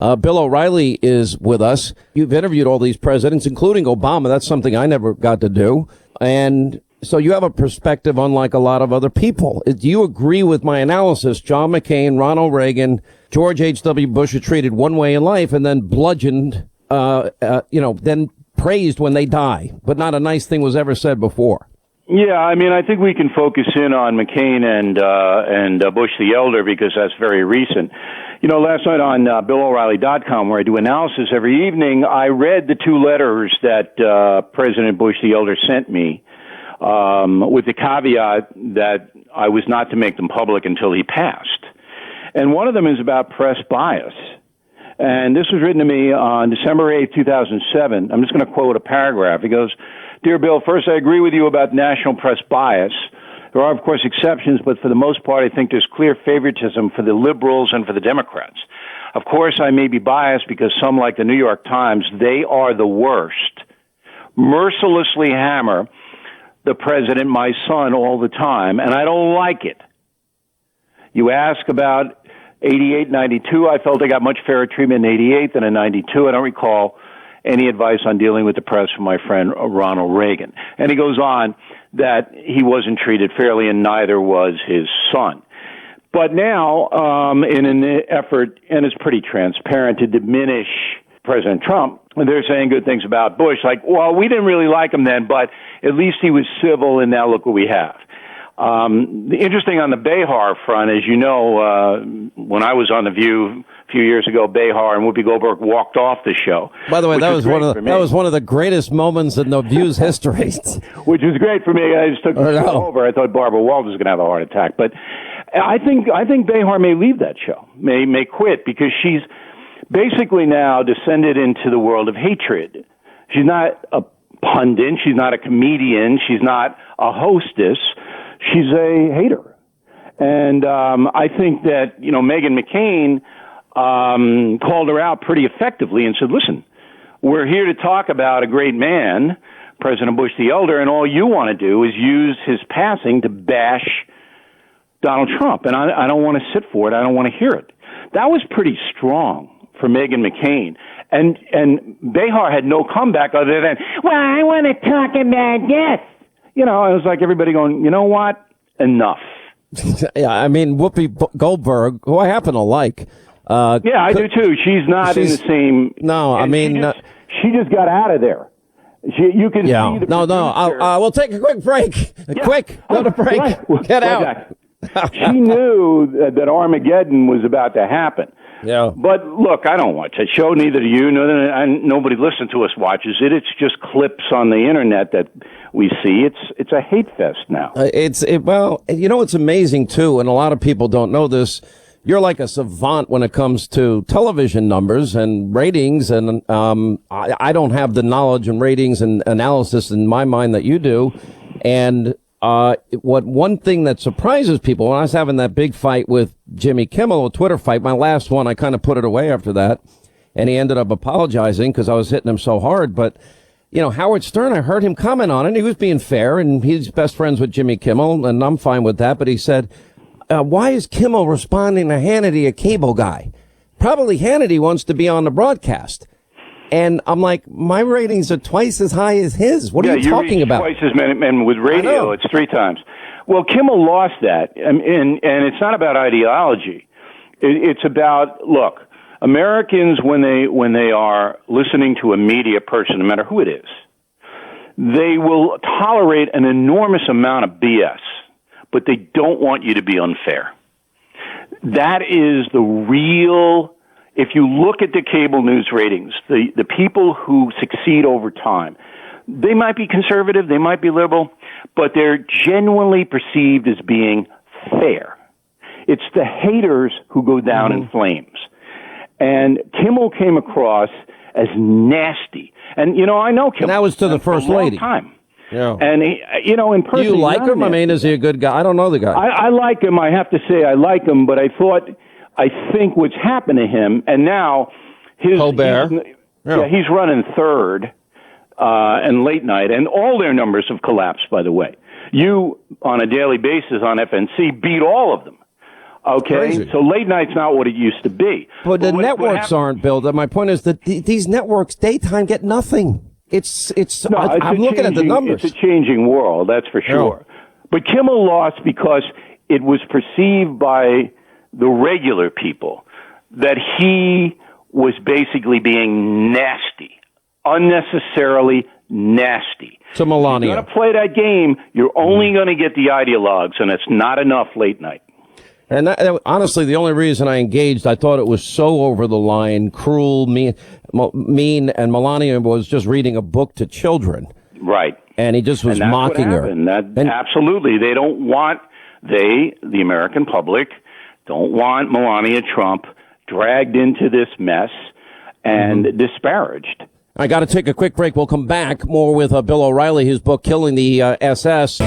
Bill O'Reilly is with us. You've interviewed all these presidents, including Obama. That's something I never got to do. And so you have a perspective unlike a lot of other people. Do you agree with my analysis? John McCain, Ronald Reagan, George H.W. Bush are treated one way in life and then bludgeoned, then praised when they die. But not a nice thing was ever said before. Yeah, I mean, I think we can focus in on McCain and Bush the elder because that's very recent. You know, last night on BillO'Reilly.com, where I do analysis every evening, I read the two letters that President Bush the elder sent me with the caveat that I was not to make them public until he passed. And one of them is about press bias. And this was written to me on December 8th, 2007. I'm just going to quote a paragraph. He goes, "Dear Bill, first I agree with you about national press bias. There are, of course, exceptions, but for the most part, I think there's clear favoritism for the liberals and for the Democrats. Of course, I may be biased because some, like the New York Times, they are the worst, mercilessly hammer the president, my son, all the time, and I don't like it. You ask about 88, 92. I felt I got much fairer treatment in 88 than in 92. I don't recall any advice on dealing with the press from my friend Ronald Reagan." And he goes on that he wasn't treated fairly and neither was his son. But now, in an effort, and it's pretty transparent, to diminish President Trump, they're saying good things about Bush, like, well, we didn't really like him then, but at least he was civil, and now look what we have. Interesting on the Behar front, as you know, when I was on The View a few years ago, Behar and Whoopi Goldberg walked off the show. By the way, that was one of the greatest moments in The View's history. Which was great for me. I just took the show over. I thought Barbara Walters was going to have a heart attack, but I think Behar may leave that show, may quit, because she's basically now descended into the world of hatred. She's not a pundit. She's not a comedian. She's not a hostess. She's a hater. And I think that, Meghan McCain called her out pretty effectively and said, listen, we're here to talk about a great man, President Bush the elder, and all you want to do is use his passing to bash Donald Trump. And I don't want to sit for it. I don't want to hear it. That was pretty strong for Meghan McCain. And Behar had no comeback other than, well, I want to talk about this. It was like everybody going, you know what? Enough. Yeah, I mean, Whoopi Goldberg, who I happen to like. Yeah, I do too. She's not in the same. No, I mean, she just got out of there. You can see the No. We'll take a quick break. Go to break. Right. Get out. She knew that Armageddon was about to happen. Yeah. But look, I don't watch that show. Neither do you. Nobody listening to us watches it. It's just clips on the internet that we see. It's a hate fest now. Well, it's amazing too, and a lot of people don't know this. You're like a savant when it comes to television numbers and ratings, and I don't have the knowledge and ratings and analysis in my mind that you do. And one thing that surprises people, when I was having that big fight with Jimmy Kimmel, a Twitter fight, my last one, I kind of put it away after that, and he ended up apologizing because I was hitting him so hard. But, Howard Stern, I heard him comment on it. He was being fair, and he's best friends with Jimmy Kimmel, and I'm fine with that. But he said, why is Kimmel responding to Hannity, a cable guy? Probably Hannity wants to be on the broadcast. And I'm like, my ratings are twice as high as his. What are you talking about? Twice as many, and with radio, it's 3 times. Well, Kimmel lost that, and it's not about ideology. It's about, look, Americans, when they are listening to a media person, no matter who it is, they will tolerate an enormous amount of BS, but they don't want you to be unfair. That is the real. If you look at the cable news ratings, the people who succeed over time, they might be conservative, they might be liberal, but they're genuinely perceived as being fair. It's the haters who go down in flames. And Kimmel came across as nasty. And, I know Kimmel. And that was to the First Lady. Time. Yeah. And, in person. Do you like him? I mean, is he a good guy? I don't know the guy. I like him. I have to say I like him, but I think what's happened to him, and now Colbert. He's running third and late night, and all their numbers have collapsed, by the way. You, on a daily basis on FNC, beat all of them. Okay, Crazy. so late night's not what it used to be. But the what networks aren't built. My point is that these networks, daytime, get nothing. I'm looking at the numbers. It's a changing world, that's for sure. But Kimmel lost because it was perceived by the regular people that he was basically being nasty, unnecessarily nasty. To Melania. If you're going to play that game, you're only going to get the ideologues, and it's not enough late night. And honestly, the only reason I engaged, I thought it was so over the line, cruel, mean, and Melania was just reading a book to children. Right. And he just was and that's mocking what her. And absolutely. They don't want, the American public, don't want Melania Trump dragged into this mess and disparaged. I got to take a quick break. We'll come back more with Bill O'Reilly, his book, Killing the SS.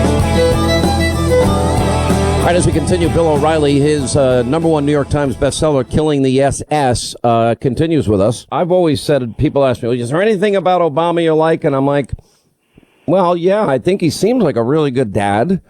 All right, as we continue, Bill O'Reilly, his number one New York Times bestseller, Killing the SS, continues with us. I've always said, people ask me, is there anything about Obama you like? And I'm like, well, yeah, I think he seems like a really good dad.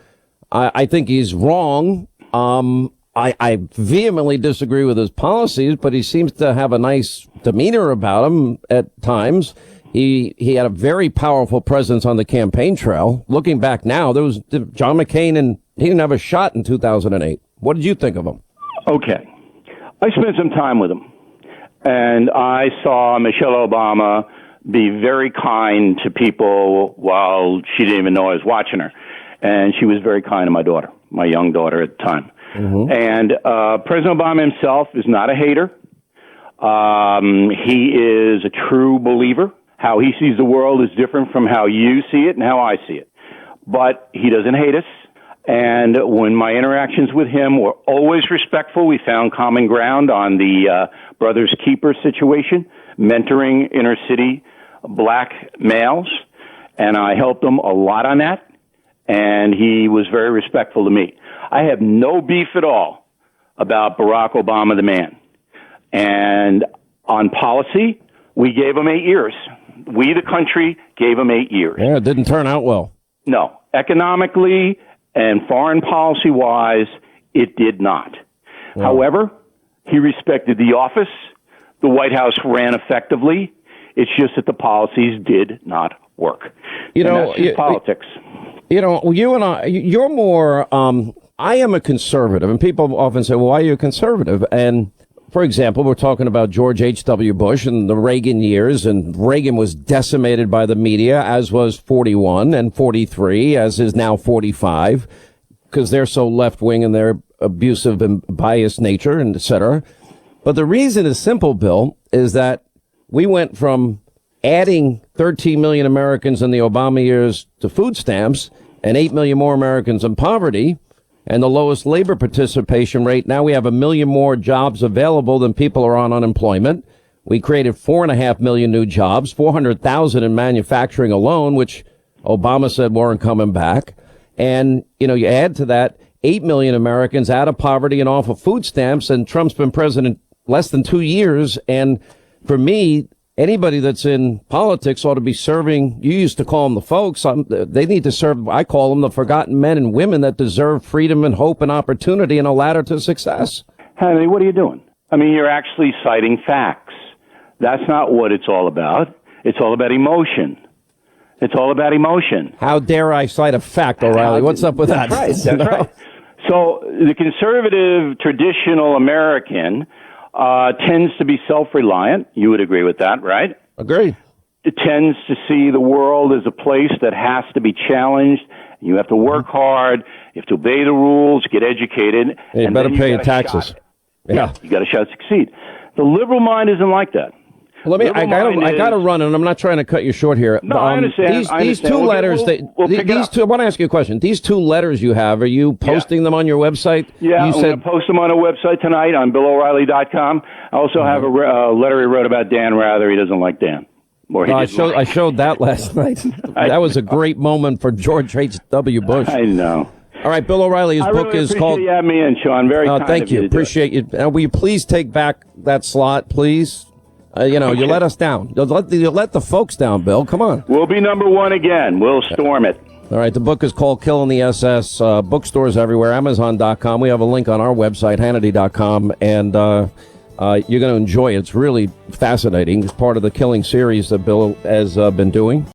I think he's wrong. I vehemently disagree with his policies, but he seems to have a nice demeanor about him at times. He had a very powerful presence on the campaign trail. Looking back now, there was John McCain, and he didn't have a shot in 2008. What did you think of him? Okay. I spent some time with him, and I saw Michelle Obama be very kind to people while she didn't even know I was watching her. And she was very kind to my daughter, my young daughter at the time. Mm-hmm. And President Obama himself is not a hater. He is a true believer. How he sees the world is different from how you see it and how I see it. But he doesn't hate us. And when my interactions with him were always respectful, we found common ground on the Brothers Keeper situation, mentoring inner city black males. And I helped him a lot on that. And he was very respectful to me. I have no beef at all about Barack Obama, the man. And on policy, we gave him 8 years. We, the country, gave him 8 years. Yeah, it didn't turn out well. No. Economically and foreign policy-wise, it did not. Wow. However, he respected the office. The White House ran effectively. It's just that the policies did not work. That's just politics. You and I, you're more, I am a conservative, and people often say, well, why are you a conservative? And for example, we're talking about George H.W. Bush and the Reagan years, and Reagan was decimated by the media, as was 41 and 43, as is now 45, because they're so left-wing in their abusive and biased nature, and et cetera. But the reason is simple, Bill, is that we went from adding 13 million Americans in the Obama years to food stamps and 8 million more Americans in poverty, and the lowest labor participation rate. Now we have 1 million more jobs available than people are on unemployment. We created 4.5 million new jobs, 400,000 in manufacturing alone, which Obama said weren't coming back. And, you add to that 8 million Americans out of poverty and off of food stamps, and Trump's been president less than 2 years. And for me, anybody that's in politics ought to be serving, you used to call them the folks, they need to serve, I call them the forgotten men and women that deserve freedom and hope and opportunity and a ladder to success. Henry, what are you doing? I mean, you're actually citing facts. That's not what it's all about. It's all about emotion. It's all about emotion. How dare I cite a fact, O'Reilly? What's up with that? That's right. So the conservative, traditional American tends to be self-reliant. You would agree with that, right? Agree. It tends to see the world as a place that has to be challenged. You have to work hard. You have to obey the rules, get educated. You and better pay your taxes. Yeah. You got a shot to succeed. The liberal mind isn't like that. Well, I got to run, and I'm not trying to cut you short here. No, I understand. These two letters, I want to ask you a question. These 2 letters you have, are you posting them on your website? Yeah, I'm going to post them on a website tonight on BillO'Reilly.com. I also have a letter he wrote about Dan Rather. He doesn't like Dan. I showed that last night. That was a great moment for George H.W. Bush. I know. All right, Bill O'Reilly, his book is called... I really appreciate you having me in, Sean. Very kind thank of you. Appreciate you. Will you please take back that slot, please? You let us down. You let the folks down, Bill. Come on. We'll be number 1 again. We'll storm it. All right, the book is called Killing the SS. Bookstores everywhere, Amazon.com. We have a link on our website, Hannity.com, and you're going to enjoy it. It's really fascinating. It's part of the Killing series that Bill has been doing.